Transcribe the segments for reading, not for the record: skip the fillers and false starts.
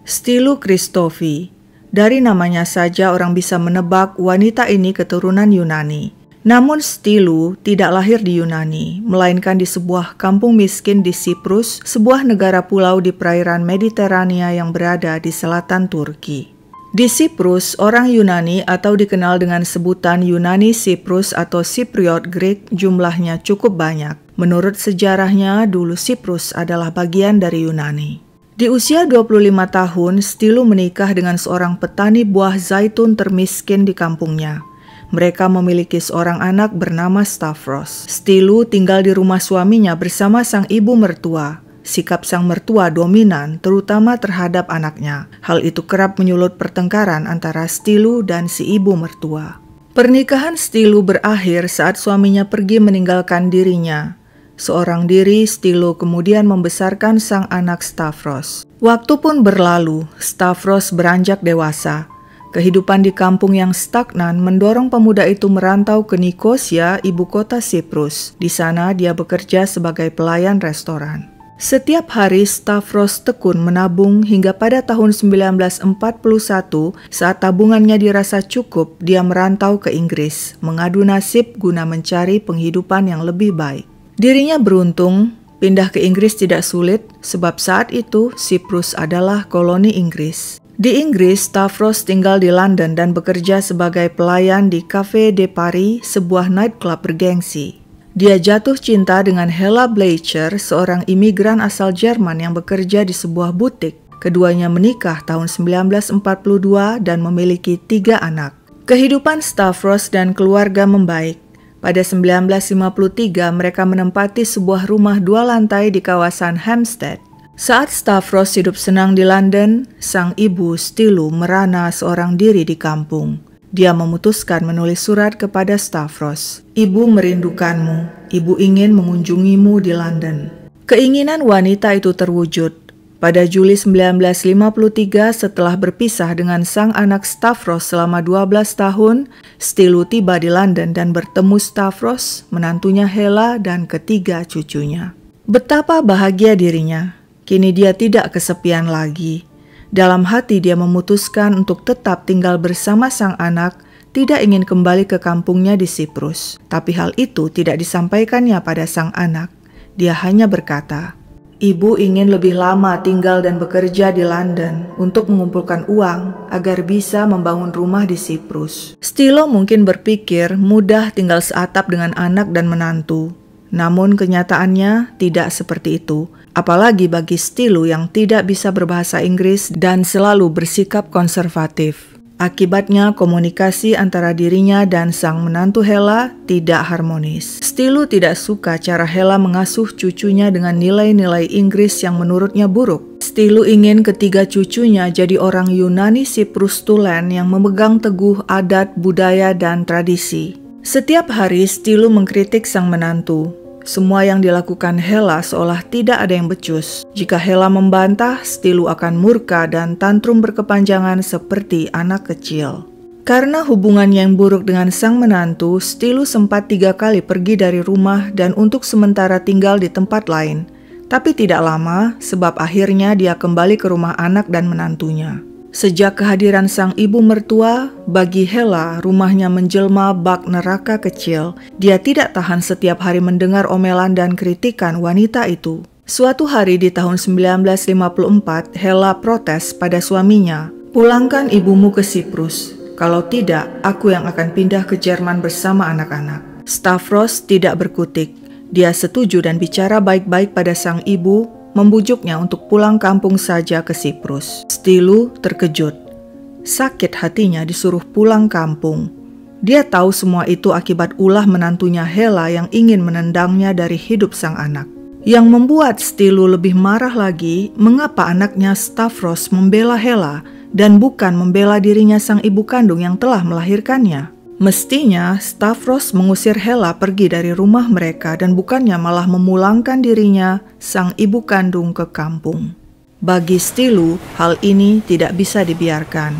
Stylu Christophi. Dari namanya saja orang bisa menebak wanita ini keturunan Yunani. Namun Stylu tidak lahir di Yunani, melainkan di sebuah kampung miskin di Siprus, sebuah negara pulau di perairan Mediterania yang berada di selatan Turki. Di Siprus, orang Yunani atau dikenal dengan sebutan Yunani Siprus atau Cypriot Greek jumlahnya cukup banyak. Menurut sejarahnya, dulu Siprus adalah bagian dari Yunani. Di usia 25 tahun, Stylu menikah dengan seorang petani buah zaitun termiskin di kampungnya. Mereka memiliki seorang anak bernama Stavros. Stylu tinggal di rumah suaminya bersama sang ibu mertua. Sikap sang mertua dominan, terutama terhadap anaknya. Hal itu kerap menyulut pertengkaran antara Stylu dan si ibu mertua. Pernikahan Stylu berakhir saat suaminya pergi meninggalkan dirinya. Seorang diri, Stylu kemudian membesarkan sang anak Stavros. Waktu pun berlalu, Stavros beranjak dewasa. Kehidupan di kampung yang stagnan mendorong pemuda itu merantau ke Nikosia, ibu kota Siprus. Di sana dia bekerja sebagai pelayan restoran. Setiap hari Stavros tekun menabung hingga pada tahun 1941 saat tabungannya dirasa cukup, dia merantau ke Inggris, mengadu nasib guna mencari penghidupan yang lebih baik. Dirinya beruntung, pindah ke Inggris tidak sulit sebab saat itu Siprus adalah koloni Inggris. Di Inggris, Stavros tinggal di London dan bekerja sebagai pelayan di Café de Paris, sebuah nightclub bergengsi. Dia jatuh cinta dengan Hella Bleicher, seorang imigran asal Jerman yang bekerja di sebuah butik. Keduanya menikah tahun 1942 dan memiliki 3 anak. Kehidupan Stavros dan keluarga membaik. Pada 1953, mereka menempati sebuah rumah 2 lantai di kawasan Hampstead. Saat Stavros hidup senang di London, sang ibu Stylu merana seorang diri di kampung. Dia memutuskan menulis surat kepada Stavros. "Ibu merindukanmu, ibu ingin mengunjungimu di London." Keinginan wanita itu terwujud. Pada Juli 1953, setelah berpisah dengan sang anak Stavros selama 12 tahun, Stylu tiba di London dan bertemu Stavros, menantunya Hella, dan ketiga cucunya. Betapa bahagia dirinya. Kini dia tidak kesepian lagi. Dalam hati dia memutuskan untuk tetap tinggal bersama sang anak, tidak ingin kembali ke kampungnya di Siprus. Tapi hal itu tidak disampaikannya pada sang anak. Dia hanya berkata, "Ibu ingin lebih lama tinggal dan bekerja di London untuk mengumpulkan uang agar bisa membangun rumah di Siprus." Stylu mungkin berpikir mudah tinggal seatap dengan anak dan menantu. Namun kenyataannya tidak seperti itu, apalagi bagi Stylu yang tidak bisa berbahasa Inggris dan selalu bersikap konservatif. Akibatnya komunikasi antara dirinya dan sang menantu Hella tidak harmonis. Stylu tidak suka cara Hella mengasuh cucunya dengan nilai-nilai Inggris yang menurutnya buruk. Stylu ingin ketiga cucunya jadi orang Yunani Siprus tulen yang memegang teguh adat, budaya, dan tradisi. Setiap hari Stylu mengkritik sang menantu. Semua yang dilakukan Hella seolah tidak ada yang becus. Jika Hella membantah, Stylu akan murka dan tantrum berkepanjangan seperti anak kecil. Karena hubungannya yang buruk dengan sang menantu, Stylu sempat 3 kali pergi dari rumah dan untuk sementara tinggal di tempat lain. Tapi tidak lama, sebab akhirnya dia kembali ke rumah anak dan menantunya. Sejak kehadiran sang ibu mertua, bagi Hella rumahnya menjelma bak neraka kecil. Dia tidak tahan setiap hari mendengar omelan dan kritikan wanita itu. Suatu hari di tahun 1954, Hella protes pada suaminya, "Pulangkan ibumu ke Siprus. Kalau tidak, aku yang akan pindah ke Jerman bersama anak-anak." Stavros tidak berkutik. Dia setuju dan bicara baik-baik pada sang ibu, membujuknya untuk pulang kampung saja ke Siprus. Stylu terkejut. Sakit hatinya disuruh pulang kampung. Dia tahu semua itu akibat ulah menantunya Hella yang ingin menendangnya dari hidup sang anak. Yang membuat Stylu lebih marah lagi, mengapa anaknya Stavros membela Hella dan bukan membela dirinya sang ibu kandung yang telah melahirkannya. Mestinya Stavros mengusir Hella pergi dari rumah mereka dan bukannya malah memulangkan dirinya, sang ibu kandung, ke kampung. Bagi Stylu, hal ini tidak bisa dibiarkan.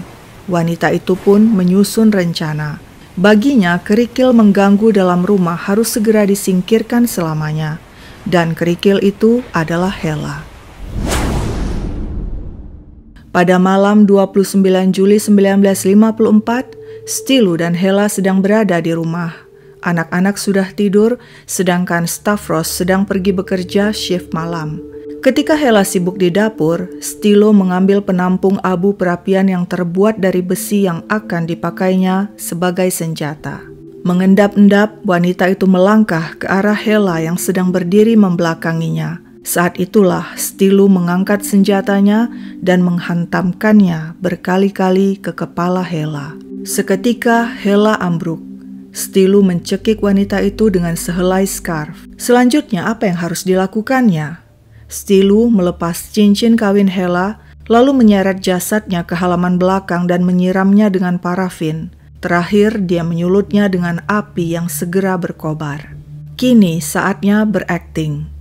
Wanita itu pun menyusun rencana. Baginya, kerikil mengganggu dalam rumah harus segera disingkirkan selamanya. Dan kerikil itu adalah Hella. Pada malam 29 Juli 1954, Stylu dan Hela sedang berada di rumah. Anak-anak sudah tidur, sedangkan Stavros sedang pergi bekerja shift malam. Ketika Hela sibuk di dapur, Stylu mengambil penampung abu perapian yang terbuat dari besi yang akan dipakainya sebagai senjata. Mengendap-endap, wanita itu melangkah ke arah Hela yang sedang berdiri membelakanginya. Saat itulah Stylu mengangkat senjatanya dan menghantamkannya berkali-kali ke kepala Hela. Seketika Hela ambruk. Stylu mencekik wanita itu dengan sehelai scarf. Selanjutnya apa yang harus dilakukannya? Stylu melepas cincin kawin Hela, lalu menyeret jasadnya ke halaman belakang dan menyiramnya dengan parafin. Terakhir dia menyulutnya dengan api yang segera berkobar. Kini saatnya berakting.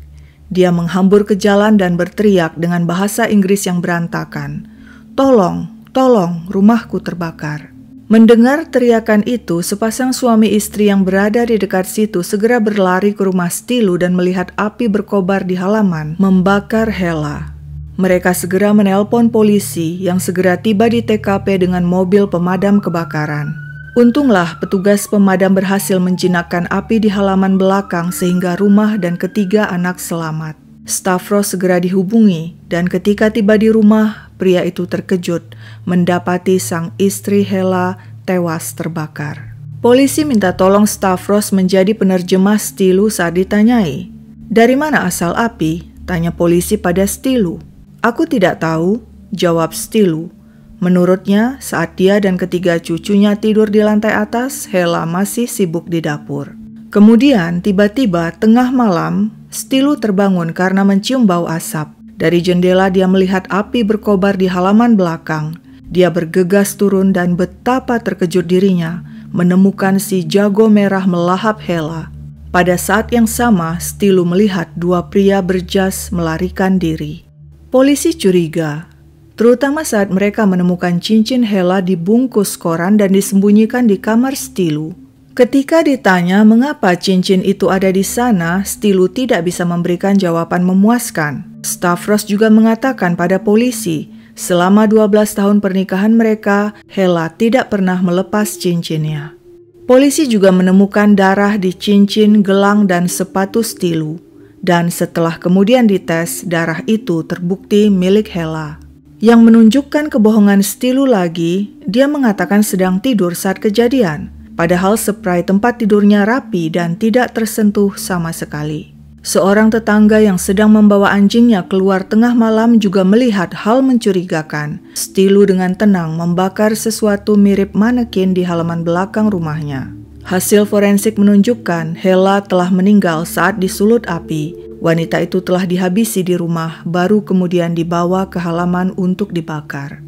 Dia menghambur ke jalan dan berteriak dengan bahasa Inggris yang berantakan. "Tolong, tolong, rumahku terbakar." Mendengar teriakan itu, sepasang suami istri yang berada di dekat situ segera berlari ke rumah Stylu dan melihat api berkobar di halaman membakar Hela. Mereka segera menelpon polisi yang segera tiba di TKP dengan mobil pemadam kebakaran. Untunglah petugas pemadam berhasil menjinakkan api di halaman belakang sehingga rumah dan ketiga anak selamat. Stavros segera dihubungi dan ketika tiba di rumah, pria itu terkejut mendapati sang istri Hela tewas terbakar. Polisi minta tolong Stavros menjadi penerjemah Stylu saat ditanyai. "Dari mana asal api?" tanya polisi pada Stylu. "Aku tidak tahu," jawab Stylu. Menurutnya, saat dia dan ketiga cucunya tidur di lantai atas, Hela masih sibuk di dapur. Kemudian, tiba-tiba tengah malam, Stylu terbangun karena mencium bau asap. Dari jendela dia melihat api berkobar di halaman belakang. Dia bergegas turun dan betapa terkejut dirinya menemukan si jago merah melahap Hela. Pada saat yang sama, Stylu melihat dua pria berjas melarikan diri. Polisi curiga, terutama saat mereka menemukan cincin Hela dibungkus koran dan disembunyikan di kamar Stylu. Ketika ditanya mengapa cincin itu ada di sana, Stylu tidak bisa memberikan jawaban memuaskan. Stavros juga mengatakan pada polisi, selama 12 tahun pernikahan mereka, Hela tidak pernah melepas cincinnya. Polisi juga menemukan darah di cincin, gelang, dan sepatu Stylu. Dan setelah kemudian dites, darah itu terbukti milik Hela. Yang menunjukkan kebohongan Stylu lagi, dia mengatakan sedang tidur saat kejadian. Padahal spray tempat tidurnya rapi dan tidak tersentuh sama sekali. Seorang tetangga yang sedang membawa anjingnya keluar tengah malam juga melihat hal mencurigakan. Stylu dengan tenang membakar sesuatu mirip manekin di halaman belakang rumahnya. Hasil forensik menunjukkan Hela telah meninggal saat disulut api. Wanita itu telah dihabisi di rumah, baru kemudian dibawa ke halaman untuk dibakar.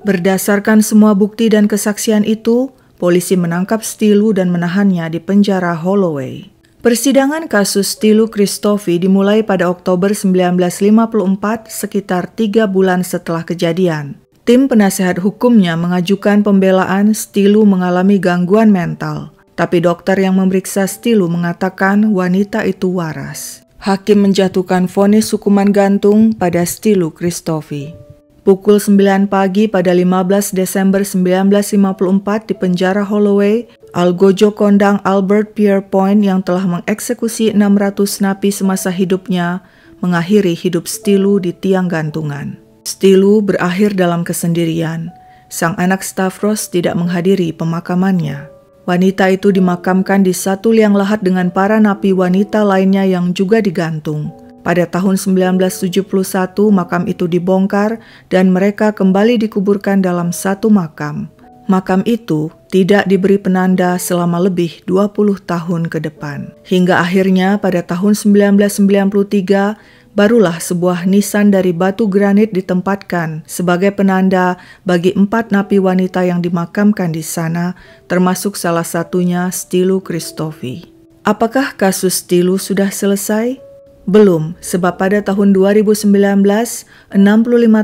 Berdasarkan semua bukti dan kesaksian itu, polisi menangkap Stylu dan menahannya di penjara Holloway. Persidangan kasus Stylu Christofi dimulai pada Oktober 1954, sekitar 3 bulan setelah kejadian. Tim penasehat hukumnya mengajukan pembelaan Stylu mengalami gangguan mental, tapi dokter yang memeriksa Stylu mengatakan wanita itu waras. Hakim menjatuhkan vonis hukuman gantung pada Stylu Christofi. Pukul 9 pagi pada 15 Desember 1954 di penjara Holloway, Algojo Kondang Albert Pierpoint yang telah mengeksekusi 600 napi semasa hidupnya mengakhiri hidup Stylu di tiang gantungan. Stylu berakhir dalam kesendirian. Sang anak Stavros tidak menghadiri pemakamannya. Wanita itu dimakamkan di satu liang lahat dengan para napi wanita lainnya yang juga digantung. Pada tahun 1971, makam itu dibongkar dan mereka kembali dikuburkan dalam satu makam. Makam itu tidak diberi penanda selama lebih 20 tahun ke depan. Hingga akhirnya pada tahun 1993, barulah sebuah nisan dari batu granit ditempatkan sebagai penanda bagi 4 napi wanita yang dimakamkan di sana, termasuk salah satunya Stylu Christofi. Apakah kasus Stylu sudah selesai? Belum, sebab pada tahun 2019, 65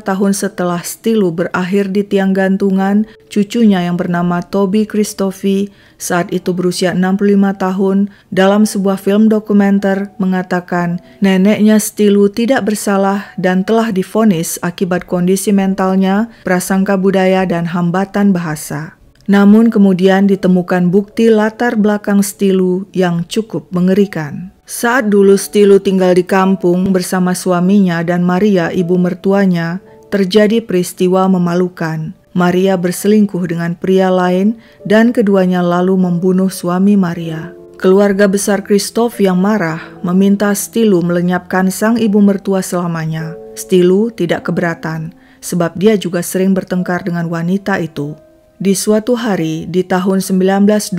tahun setelah Stilu berakhir di tiang gantungan, cucunya yang bernama Toby Christophee, saat itu berusia 65 tahun, dalam sebuah film dokumenter mengatakan neneknya Stilu tidak bersalah dan telah divonis akibat kondisi mentalnya, prasangka budaya, dan hambatan bahasa. Namun kemudian ditemukan bukti latar belakang Stilu yang cukup mengerikan. Saat dulu Stilu tinggal di kampung bersama suaminya dan Maria, ibu mertuanya, terjadi peristiwa memalukan. Maria berselingkuh dengan pria lain dan keduanya lalu membunuh suami Maria. Keluarga besar Christoph yang marah meminta Stilu melenyapkan sang ibu mertua selamanya. Stilu tidak keberatan sebab dia juga sering bertengkar dengan wanita itu. Di suatu hari di tahun 1925,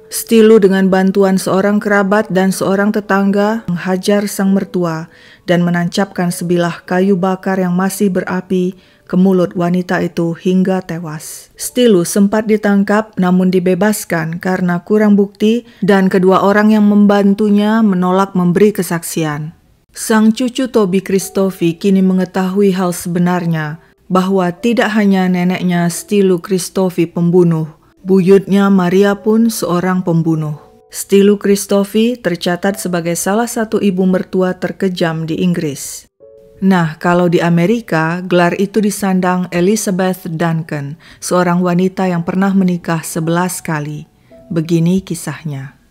Stilu dengan bantuan seorang kerabat dan seorang tetangga menghajar sang mertua dan menancapkan sebilah kayu bakar yang masih berapi ke mulut wanita itu hingga tewas. Stilu sempat ditangkap namun dibebaskan karena kurang bukti dan kedua orang yang membantunya menolak memberi kesaksian. Sang cucu Toby Christophee kini mengetahui hal sebenarnya, bahwa tidak hanya neneknya Stilu Christophee pembunuh, buyutnya Maria pun seorang pembunuh. Stilu Christophee tercatat sebagai salah satu ibu mertua terkejam di Inggris. Nah, kalau di Amerika, gelar itu disandang Elizabeth Duncan, seorang wanita yang pernah menikah 11 kali. Begini kisahnya.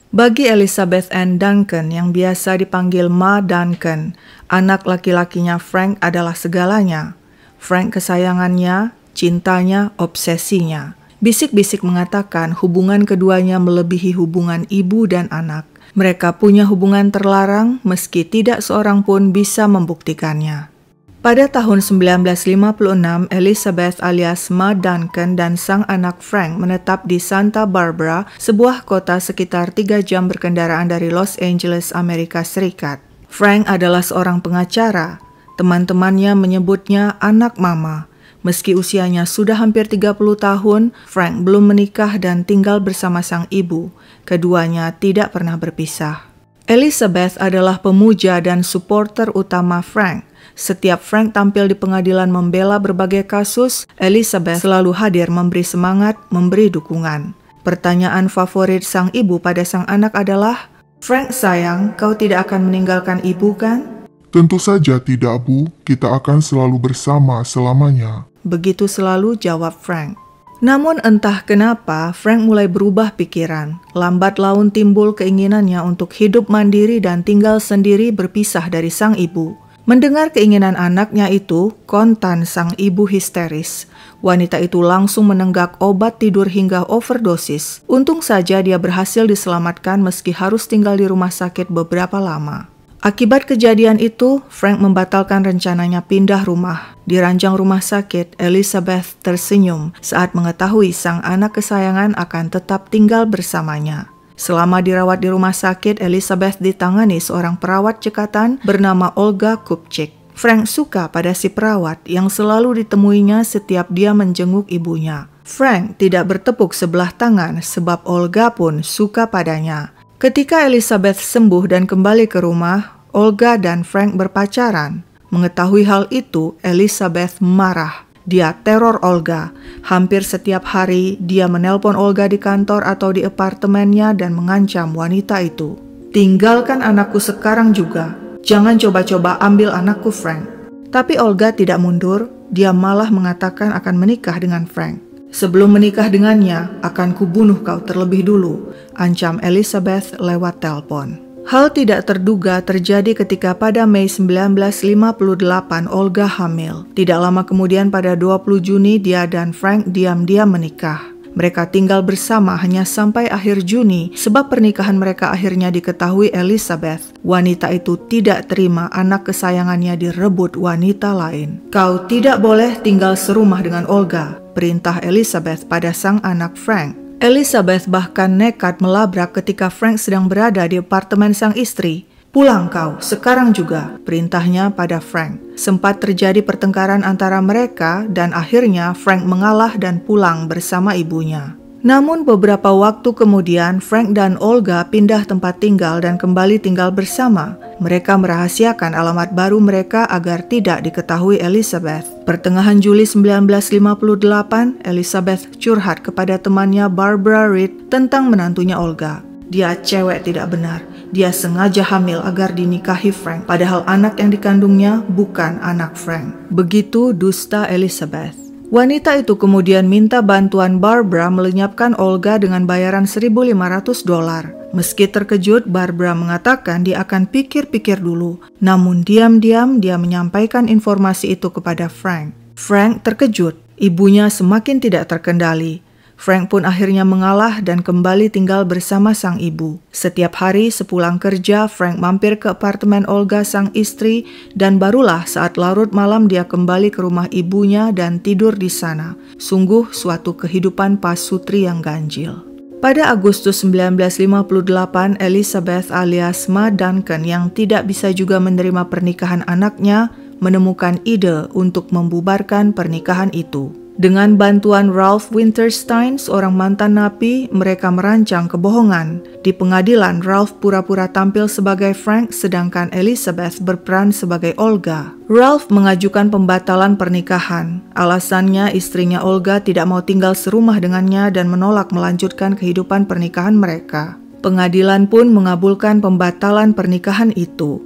Bagi Elizabeth Ann Duncan yang biasa dipanggil Ma Duncan, anak laki-lakinya Frank adalah segalanya. Frank kesayangannya, cintanya, obsesinya. Bisik-bisik mengatakan hubungan keduanya melebihi hubungan ibu dan anak. Mereka punya hubungan terlarang meski tidak seorang pun bisa membuktikannya. Pada tahun 1956, Elizabeth alias Ma Duncan dan sang anak Frank menetap di Santa Barbara, sebuah kota sekitar 3 jam berkendaraan dari Los Angeles, Amerika Serikat. Frank adalah seorang pengacara. Teman-temannya menyebutnya anak mama. Meski usianya sudah hampir 30 tahun, Frank belum menikah dan tinggal bersama sang ibu. Keduanya tidak pernah berpisah. Elizabeth adalah pemuja dan supporter utama Frank. Setiap Frank tampil di pengadilan membela berbagai kasus, Elizabeth selalu hadir memberi semangat, memberi dukungan. Pertanyaan favorit sang ibu pada sang anak adalah, "Frank sayang, kau tidak akan meninggalkan ibu kan?" Tentu saja tidak, Bu. Kita akan selalu bersama selamanya. Begitu selalu jawab Frank. Namun entah kenapa Frank mulai berubah pikiran. Lambat laun timbul keinginannya untuk hidup mandiri dan tinggal sendiri berpisah dari sang ibu. Mendengar keinginan anaknya itu, kontan sang ibu histeris. Wanita itu langsung menenggak obat tidur hingga overdosis. Untung saja dia berhasil diselamatkan meski harus tinggal di rumah sakit beberapa lama. Akibat kejadian itu, Frank membatalkan rencananya pindah rumah. Di ranjang rumah sakit, Elizabeth tersenyum saat mengetahui sang anak kesayangan akan tetap tinggal bersamanya. Selama dirawat di rumah sakit, Elizabeth ditangani seorang perawat cekatan bernama Olga Kupchik. Frank suka pada si perawat yang selalu ditemuinya setiap dia menjenguk ibunya. Frank tidak bertepuk sebelah tangan sebab Olga pun suka padanya. Ketika Elizabeth sembuh dan kembali ke rumah, Olga dan Frank berpacaran. Mengetahui hal itu, Elizabeth marah. Dia teror Olga. Hampir setiap hari dia menelpon Olga di kantor atau di apartemennya dan mengancam wanita itu. "Tinggalkan anakku sekarang juga. Jangan coba-coba ambil anakku, Frank." Tapi Olga tidak mundur. Dia malah mengatakan akan menikah dengan Frank. "Sebelum menikah dengannya, akan kubunuh kau terlebih dulu," ancam Elizabeth lewat telepon. Hal tidak terduga terjadi ketika pada Mei 1958 Olga hamil. Tidak lama kemudian pada 20 Juni dia dan Frank diam-diam menikah. Mereka tinggal bersama hanya sampai akhir Juni sebab pernikahan mereka akhirnya diketahui Elizabeth. Wanita itu tidak terima anak kesayangannya direbut wanita lain. "Kau tidak boleh tinggal serumah dengan Olga," perintah Elizabeth pada sang anak Frank. Elizabeth bahkan nekat melabrak ketika Frank sedang berada di apartemen sang istri. "Pulang kau, sekarang juga," perintahnya pada Frank. Sempat terjadi pertengkaran antara mereka dan akhirnya Frank mengalah dan pulang bersama ibunya. Namun beberapa waktu kemudian Frank dan Olga pindah tempat tinggal dan kembali tinggal bersama. Mereka merahasiakan alamat baru mereka agar tidak diketahui Elizabeth. Pertengahan Juli 1958, Elizabeth curhat kepada temannya Barbara Reed tentang menantunya Olga. Dia cewek tidak benar. Dia sengaja hamil agar dinikahi Frank, padahal anak yang dikandungnya bukan anak Frank. Begitu dusta Elizabeth. Wanita itu kemudian minta bantuan Barbara melenyapkan Olga dengan bayaran $1.500. Meski terkejut, Barbara mengatakan dia akan pikir-pikir dulu. Namun diam-diam dia menyampaikan informasi itu kepada Frank. Frank terkejut, ibunya semakin tidak terkendali. Frank pun akhirnya mengalah dan kembali tinggal bersama sang ibu. Setiap hari sepulang kerja, Frank mampir ke apartemen Olga sang istri dan barulah saat larut malam dia kembali ke rumah ibunya dan tidur di sana. Sungguh suatu kehidupan pasutri yang ganjil. Pada Agustus 1958, Elizabeth alias Ma Duncan yang tidak bisa juga menerima pernikahan anaknya menemukan ide untuk membubarkan pernikahan itu. Dengan bantuan Ralph Winterstein, seorang mantan napi, mereka merancang kebohongan. Di pengadilan, Ralph pura-pura tampil sebagai Frank, sedangkan Elizabeth berperan sebagai Olga. Ralph mengajukan pembatalan pernikahan. Alasannya, istrinya Olga tidak mau tinggal serumah dengannya dan menolak melanjutkan kehidupan pernikahan mereka. Pengadilan pun mengabulkan pembatalan pernikahan itu.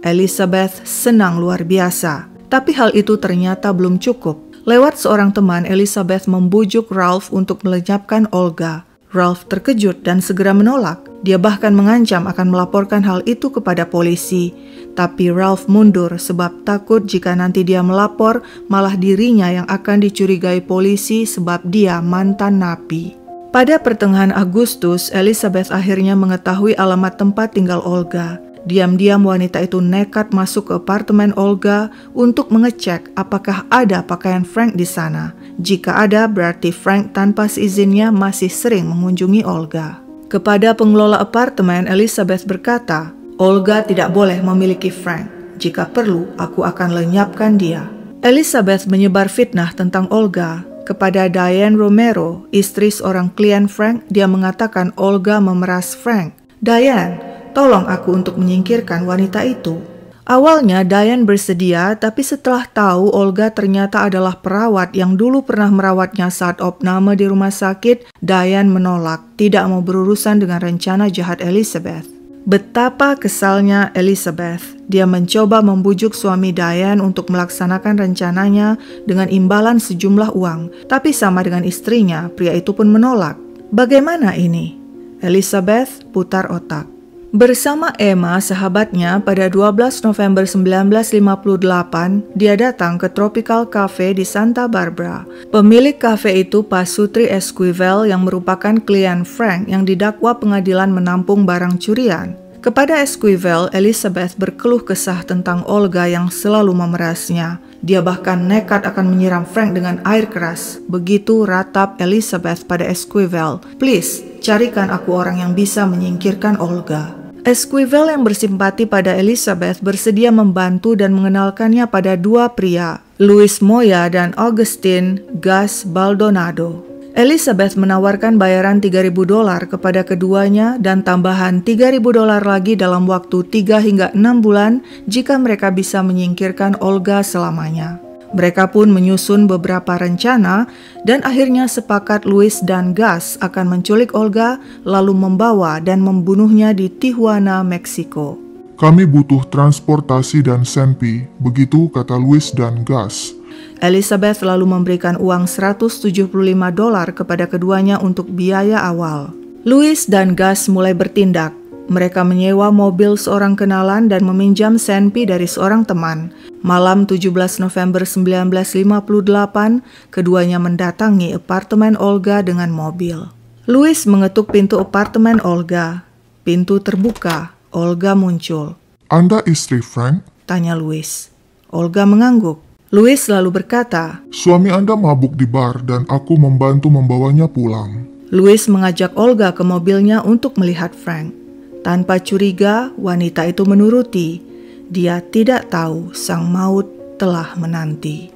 Elizabeth senang luar biasa, tapi hal itu ternyata belum cukup. Lewat seorang teman, Elizabeth membujuk Ralph untuk melenyapkan Olga. Ralph terkejut dan segera menolak. Dia bahkan mengancam akan melaporkan hal itu kepada polisi. Tapi Ralph mundur sebab takut jika nanti dia melapor, malah dirinya yang akan dicurigai polisi sebab dia mantan napi. Pada pertengahan Agustus, Elizabeth akhirnya mengetahui alamat tempat tinggal Olga. Diam-diam wanita itu nekat masuk ke apartemen Olga untuk mengecek apakah ada pakaian Frank di sana. Jika ada, berarti Frank tanpa seizinnya masih sering mengunjungi Olga. Kepada pengelola apartemen, Elizabeth berkata, "Olga tidak boleh memiliki Frank. Jika perlu, aku akan lenyapkan dia." Elizabeth menyebar fitnah tentang Olga. Kepada Diane Romero, istri seorang klien Frank, dia mengatakan Olga memeras Frank. "Diane, tolong aku untuk menyingkirkan wanita itu." Awalnya Diane bersedia, tapi setelah tahu Olga ternyata adalah perawat yang dulu pernah merawatnya saat opname di rumah sakit, Diane menolak, tidak mau berurusan dengan rencana jahat Elizabeth. Betapa kesalnya Elizabeth. Dia mencoba membujuk suami Diane untuk melaksanakan rencananya dengan imbalan sejumlah uang, tapi sama dengan istrinya, pria itu pun menolak. Bagaimana ini? Elizabeth putar otak. Bersama Emma, sahabatnya, pada 12 November 1958, dia datang ke Tropical Cafe di Santa Barbara. Pemilik kafe itu Pasutri Esquivel yang merupakan klien Frank yang didakwa pengadilan menampung barang curian. Kepada Esquivel, Elizabeth berkeluh kesah tentang Olga yang selalu memerasnya. Dia bahkan nekat akan menyiram Frank dengan air keras. Begitu ratap Elizabeth pada Esquivel, "Please, carikan aku orang yang bisa menyingkirkan Olga." Esquivel yang bersimpati pada Elizabeth bersedia membantu dan mengenalkannya pada dua pria, Luis Moya dan Augustin Gas Baldonado. Elizabeth menawarkan bayaran $3.000 kepada keduanya dan tambahan $3.000 lagi dalam waktu 3 hingga 6 bulan jika mereka bisa menyingkirkan Olga selamanya. Mereka pun menyusun beberapa rencana dan akhirnya sepakat Luis dan Gas akan menculik Olga lalu membawa dan membunuhnya di Tijuana, Meksiko. "Kami butuh transportasi dan senpi," begitu kata Luis dan Gas. Elizabeth lalu memberikan uang $175 kepada keduanya untuk biaya awal. Luis dan Gas mulai bertindak. Mereka menyewa mobil seorang kenalan dan meminjam senpi dari seorang teman. Malam 17 November 1958, keduanya mendatangi apartemen Olga dengan mobil. Luis mengetuk pintu apartemen Olga. Pintu terbuka. Olga muncul. "Anda istri Frank?" tanya Luis. Olga mengangguk. Luis lalu berkata, "Suami Anda mabuk di bar dan aku membantu membawanya pulang." Luis mengajak Olga ke mobilnya untuk melihat Frank. Tanpa curiga, wanita itu menuruti. Dia tidak tahu sang maut telah menanti.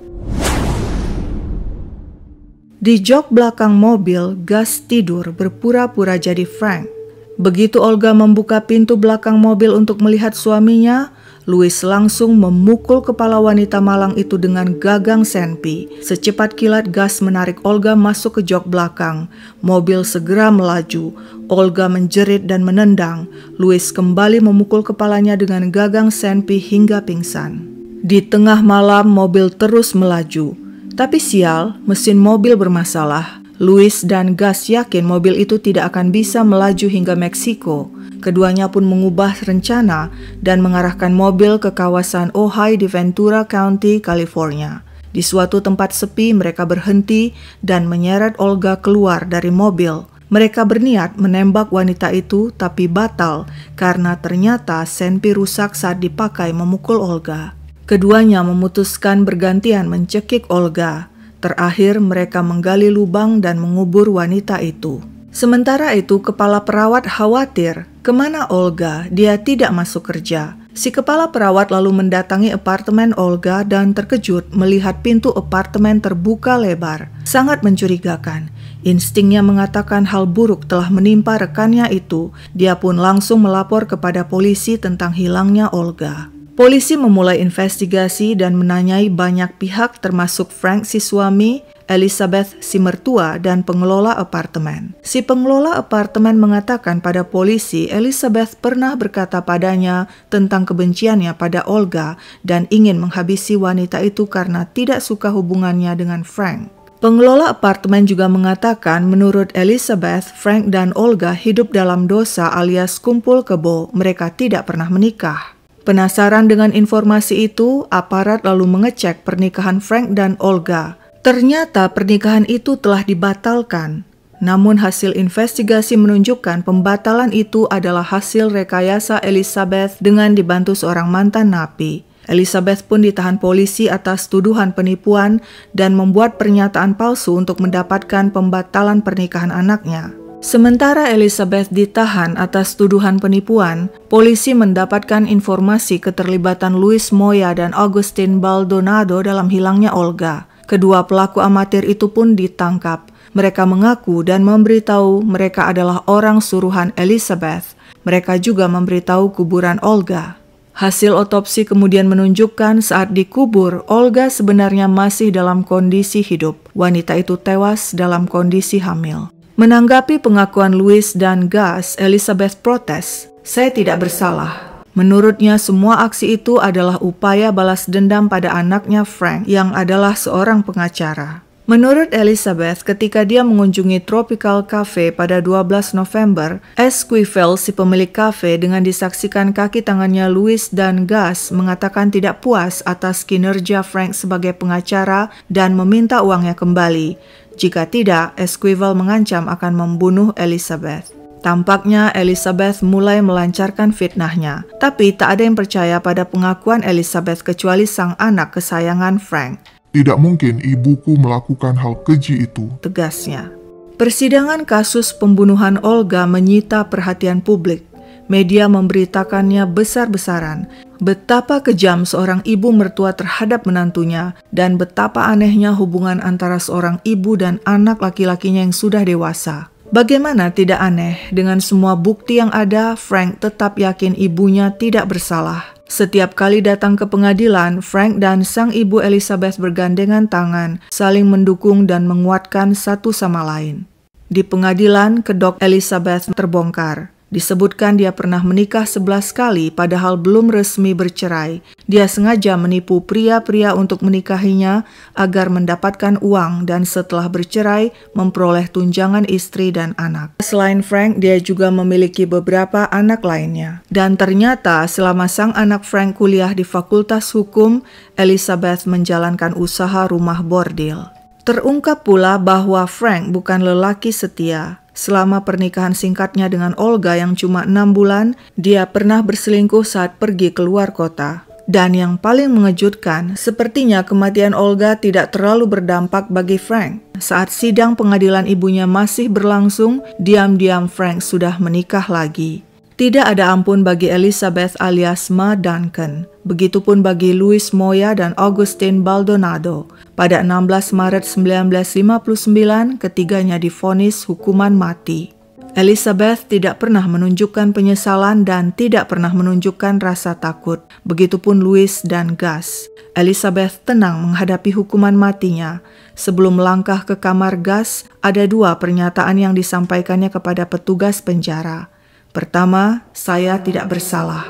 Di jok belakang mobil, Gus tidur berpura-pura jadi Frank. Begitu Olga membuka pintu belakang mobil untuk melihat suaminya, Louis langsung memukul kepala wanita malang itu dengan gagang senpi. Secepat kilat Gus menarik Olga masuk ke jok belakang. Mobil segera melaju. Olga menjerit dan menendang. Louis kembali memukul kepalanya dengan gagang senpi hingga pingsan. Di tengah malam mobil terus melaju. Tapi sial, mesin mobil bermasalah. Louis dan Gus yakin mobil itu tidak akan bisa melaju hingga Meksiko. Keduanya pun mengubah rencana dan mengarahkan mobil ke kawasan Ojai di Ventura County, California. Di suatu tempat sepi, mereka berhenti dan menyeret Olga keluar dari mobil. Mereka berniat menembak wanita itu, tapi batal karena ternyata senpi rusak saat dipakai memukul Olga. Keduanya memutuskan bergantian mencekik Olga. Terakhir, mereka menggali lubang dan mengubur wanita itu. Sementara itu, kepala perawat khawatir, kemana Olga? Dia tidak masuk kerja. Si kepala perawat lalu mendatangi apartemen Olga dan terkejut melihat pintu apartemen terbuka lebar. Sangat mencurigakan. Instingnya mengatakan hal buruk telah menimpa rekannya itu. Dia pun langsung melapor kepada polisi tentang hilangnya Olga. Polisi memulai investigasi dan menanyai banyak pihak termasuk Frank si suami, Elizabeth si mertua, dan pengelola apartemen. Si pengelola apartemen mengatakan pada polisi Elizabeth pernah berkata padanya tentang kebenciannya pada Olga dan ingin menghabisi wanita itu karena tidak suka hubungannya dengan Frank. Pengelola apartemen juga mengatakan menurut Elizabeth, Frank dan Olga hidup dalam dosa alias kumpul kebo, mereka tidak pernah menikah. Penasaran dengan informasi itu, aparat lalu mengecek pernikahan Frank dan Olga. Ternyata pernikahan itu telah dibatalkan. Namun hasil investigasi menunjukkan pembatalan itu adalah hasil rekayasa Elizabeth dengan dibantu seorang mantan napi. Elizabeth pun ditahan polisi atas tuduhan penipuan dan membuat pernyataan palsu untuk mendapatkan pembatalan pernikahan anaknya. Sementara Elizabeth ditahan atas tuduhan penipuan, polisi mendapatkan informasi keterlibatan Luis Moya dan Agustin Baldonado dalam hilangnya Olga. Kedua pelaku amatir itu pun ditangkap. Mereka mengaku dan memberitahu mereka adalah orang suruhan Elizabeth. Mereka juga memberitahu kuburan Olga. Hasil otopsi kemudian menunjukkan saat dikubur, Olga sebenarnya masih dalam kondisi hidup. Wanita itu tewas dalam kondisi hamil. Menanggapi pengakuan Louis dan Gus, Elizabeth protes, "Saya tidak bersalah." Menurutnya semua aksi itu adalah upaya balas dendam pada anaknya Frank yang adalah seorang pengacara. Menurut Elizabeth, ketika dia mengunjungi Tropical Cafe pada 12 November, Esquivel, si pemilik kafe, dengan disaksikan kaki tangannya Louis dan Gus, mengatakan tidak puas atas kinerja Frank sebagai pengacara dan meminta uangnya kembali. Jika tidak, Esquivel mengancam akan membunuh Elizabeth. Tampaknya Elizabeth mulai melancarkan fitnahnya, tapi tak ada yang percaya pada pengakuan Elizabeth kecuali sang anak kesayangan Frank. Tidak mungkin ibuku melakukan hal keji itu, tegasnya. Persidangan kasus pembunuhan Olga menyita perhatian publik. Media memberitakannya besar-besaran. Betapa kejam seorang ibu mertua terhadap menantunya dan betapa anehnya hubungan antara seorang ibu dan anak laki-lakinya yang sudah dewasa. Bagaimana tidak aneh, dengan semua bukti yang ada, Frank tetap yakin ibunya tidak bersalah. Setiap kali datang ke pengadilan, Frank dan sang ibu Elizabeth bergandengan tangan, saling mendukung dan menguatkan satu sama lain. Di pengadilan, kedok Elizabeth terbongkar. Disebutkan dia pernah menikah 11 kali padahal belum resmi bercerai. Dia sengaja menipu pria-pria untuk menikahinya agar mendapatkan uang dan setelah bercerai memperoleh tunjangan istri dan anak. Selain Frank, dia juga memiliki beberapa anak lainnya. Dan ternyata selama sang anak Frank kuliah di Fakultas Hukum, Elizabeth menjalankan usaha rumah bordil. Terungkap pula bahwa Frank bukan lelaki setia. Selama pernikahan singkatnya dengan Olga yang cuma 6 bulan, dia pernah berselingkuh saat pergi keluar kota. Dan yang paling mengejutkan, sepertinya kematian Olga tidak terlalu berdampak bagi Frank. Saat sidang pengadilan ibunya masih berlangsung, diam-diam Frank sudah menikah lagi. Tidak ada ampun bagi Elizabeth alias Ma Duncan. Begitupun bagi Louis Moya dan Augustine Baldonado. Pada 16 Maret 1959, ketiganya divonis hukuman mati. Elizabeth tidak pernah menunjukkan penyesalan dan tidak pernah menunjukkan rasa takut. Begitupun Louis dan Gus. Elizabeth tenang menghadapi hukuman matinya. Sebelum melangkah ke kamar Gus, ada dua pernyataan yang disampaikannya kepada petugas penjara. Pertama, saya tidak bersalah.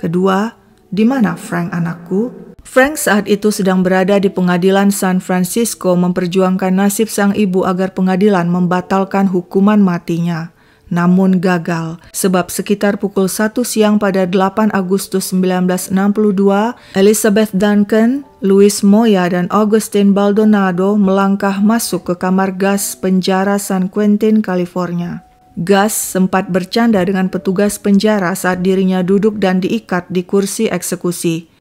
Kedua, di mana Frank anakku? Frank saat itu sedang berada di pengadilan San Francisco memperjuangkan nasib sang ibu agar pengadilan membatalkan hukuman matinya. Namun gagal, sebab sekitar pukul 1 siang pada 8 Agustus 1962, Elizabeth Duncan, Louis Moya, dan Augustine Baldonado melangkah masuk ke kamar Gus penjara San Quentin, California. Gus sempat bercanda dengan petugas penjara saat dirinya duduk dan diikat di kursi eksekusi.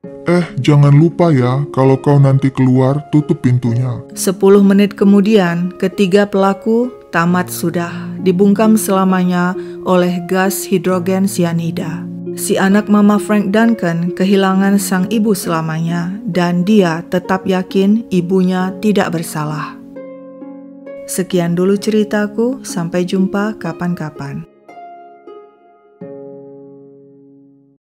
Jangan lupa ya, kalau kau nanti keluar, tutup pintunya. 10 menit kemudian, ketiga pelaku tamat sudah dibungkam selamanya oleh gas hidrogen cyanida. Si anak mama Frank Duncan kehilangan sang ibu selamanya dan dia tetap yakin ibunya tidak bersalah. Sekian dulu ceritaku, sampai jumpa kapan-kapan.